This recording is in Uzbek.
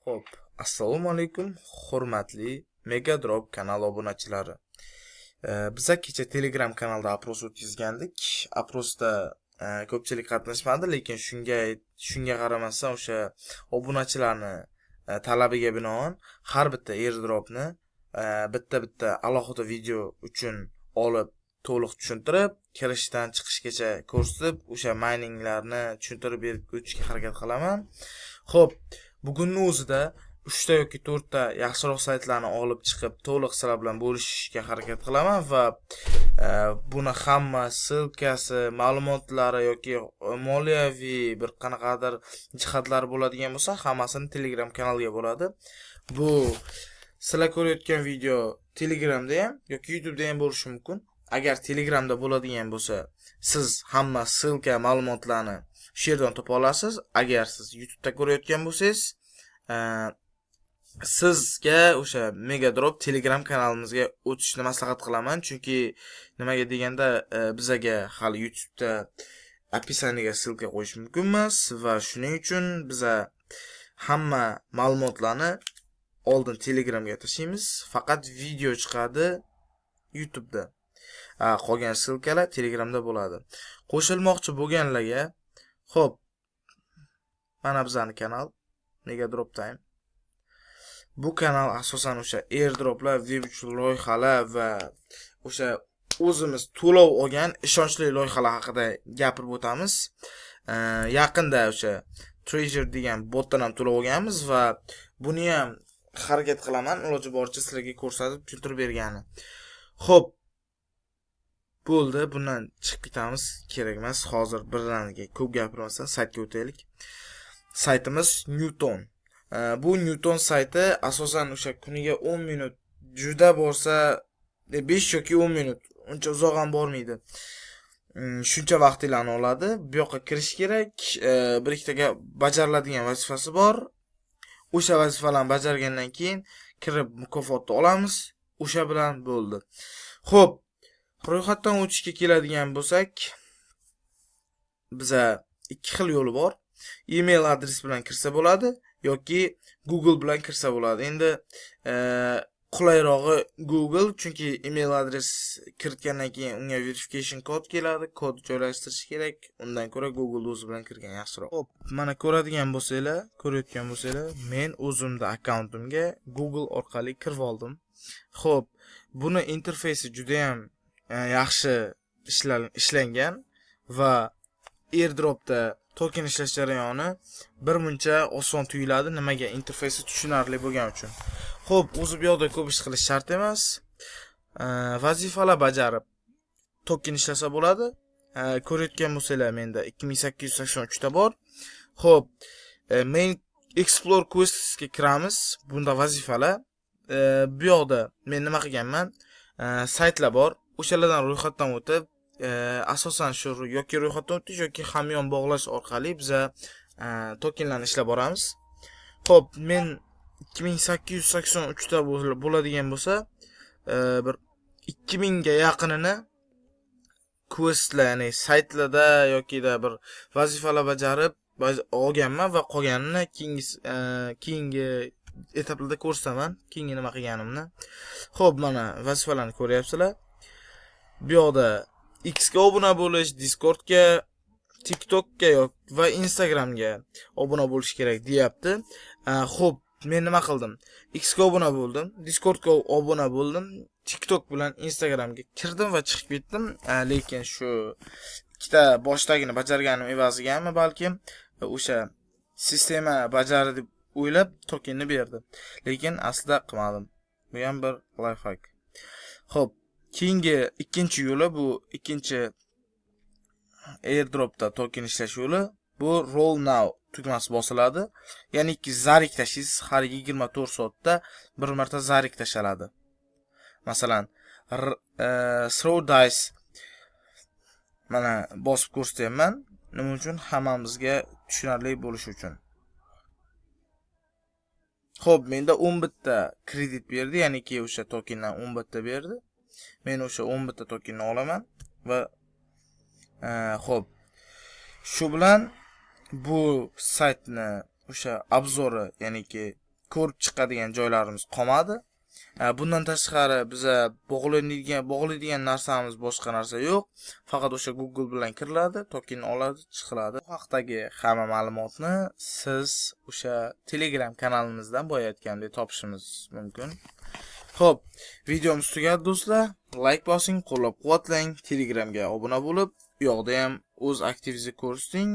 Xo'p, assalomu alaykum, hurmatli Megadrop kanal obunachilari. Biz kecha Telegram kanalda apros o'tkazgandik. Aprosda ko'pchilik qatnashmadi, lekin shunga qaramasdan o'sha obunachilarni talabiga binoan har bitta airdropni bitta alohida video uchun olib to'liq tushuntirib, kirishdan chiqishgacha ko'rsatib, o'sha mininglarni tushuntirib berib o'tishga harakat qilaman. Xo'p, bugunning o'zida 3 ta yoki 4 ta yaxshiroq saytlarni olib chiqib, to'liq sizlar bilan bo'lishishga harakat qilaman va buni hamma silkasi, ma'lumotlari yoki moliyaviy bir qanaqadir jihatlari bo'ladigan bo'lsa, hammasini Telegram kanalga bo'ladi. Bu sizlar ko'rayotgan video Telegramda ham yoki YouTube'da ham bo'lishi mumkin. Agar Telegramda bo'ladigan bo'lsa, siz hamma silka ma'lumotlarni shu yerdan topa olasiz. Agar siz YouTube'da ko'rayotgan bo'lsangiz, sizga o'sha Megadrop Telegram kanalimizga o'tishni maslahat qilaman, chunki nimaga deganda bizaga hali YouTube'da описаниеga silka qo'yish mumkin emas va shuning uchun biza hamma ma'lumotlarni oldin Telegramga tashlaymiz. Faqat video chiqadi YouTube'da. Qolgan silkalar Telegramda bo'ladi. Qo'shilmoqchi bo'lganlarga, xo'p, mana bizning kanal Megadrop Time. Bu kanal asosan o'sha airdroplar, virtual loyihalar va o'sha o'zimiz to'lov olgan ishonchli loyihalar haqida gapirib o'tamiz. Yaqinda o'sha Treasure degan botdan ham to'lov olganmiz va buni ham harakat qilaman iloji boricha sizlarga ko'rsatib tushuntirib bergani. Xo'p, bo'ldi, bundan chiqib ketamiz, kerak emas. Hozir birlaniga ko'p gapirmasdan saytga o'taylik. Saytimiz Newton. Bu Newton sayti asosan o'sha kuniga 10 minut, juda bo'lsa 5 yoki 10 minut, uncha uzoq ham bormaydi. Shuncha vaqtingizni oladi. Bu yoqqa kirish kerak. Bir ikkita bajariladigan vazifasi bor. O'sha vazifalarni bajargandan keyin kirib mukofotni olamiz. O'sha bilan bo'ldi. Xo'p, ro'yxatdan o'tishga keladigan bo'lsak, biza ikki xil yo'li bor. Email adres bilan kirsa bo'ladi yoki Google bilan kirsa bo'ladi. Endi qulayrog'i Google, chunki email adres kiritgandan keyin unga verification kod keladi, kod joylashtirish kerak. Undan ko'ra Google o'zi bilan kirgan yaxshiroq. Xo'p, mana ko'rayotgan bo'lsanglar, men o'zimda akkauntimga Google orqali kirib oldim. Xo'p, buni interfeysi juda ham yaxshi ishlangan va airdropda token ishlash jarayoni bir muncha oson tuyuladi. Nimaga? Interfeysi tushunarli bo'lgani uchun. Xo'p, o'zi bu yoqda ko'p ish qilish shart emas. Vazifalar bajarib token ishlasa bo'ladi. Ko'rayotgan bo'lsanglar, menda 2883 ta bor. Xo'p, main explore questga kiramiz. Bunda vazifalar. Bu yoqda men nima qilganman? Saytlar bor. O'shalardan ro'yxatdan o'tib, asosan shu yoki ro'yxatdan o'tish yoki hamyon bog'lash orqali biza tokenlarni ishlab boramiz. Xo'p, men 2883 ta bo'ladigan bo'lsa, bir 2000 ga yaqinini questlar, ya'ni saytlarda yoki da bir vazifalar bajarib olganman va qolganini keyingi etaplarda ko'rsataman, keyingi nima qilganimni. Xo'p, mana vazifalarni ko'ryapsizlar. Bu yoqda X ga obuna bo'lish, Discordga, TikTokga va Instagramga obuna bo'lish kerak deyapti. Xo'p, men nima qildim? X ga obuna bo'ldim, Discordga obuna bo'ldim, TikTok bilan Instagramga kirdim va chiqib ketdim. Lekin shu ikkita boshdagini bajarganim evazigami balkim o'sha sistema bajari deb o'ylab tokenni berdi. Lekin aslida qilmadim. Bu ham bir lifehack. Xo'p, keyingi ikkinchi yo'li, bu ikkinchi airdropda token ishlash yo'li. Bu roll now tugmasi bosiladi. Ya'ni ki zarik tashlaysiz, har 24 soatda bir marta zarik tashaladi. Masalan, throw dice mana bosib ko'rsatyapman. Nima uchun? Hammamizga tushunarli bo'lishi uchun. Xo'p, menda 10 bitta kredit berdi, ya'ni ki o'sha tokendan 10 bitta berdi. Men o'sha 10 bitta tokenni olaman va xo'p, shu bilan bu saytni o'sha obzori, ya'ni ki ko'rib chiqadigan joylarimiz qolmadi. Bundan tashqari biza bog'laydigan narsamiz boshqa narsa yo'q. Faqat o'sha Google bilan kiriladi, token oladi, chiqiladi. Bu haqdagi hamma ma'lumotni siz o'sha Telegram kanalimizdan bo'yayotgandek topishingiz mumkin. Xo'p, videomiz tugadi do'stlar. Like bosing, qo'llab-quvvatlang, Telegramga obuna bo'lib, u yoqda ham o'z aktivingizni ko'rsating.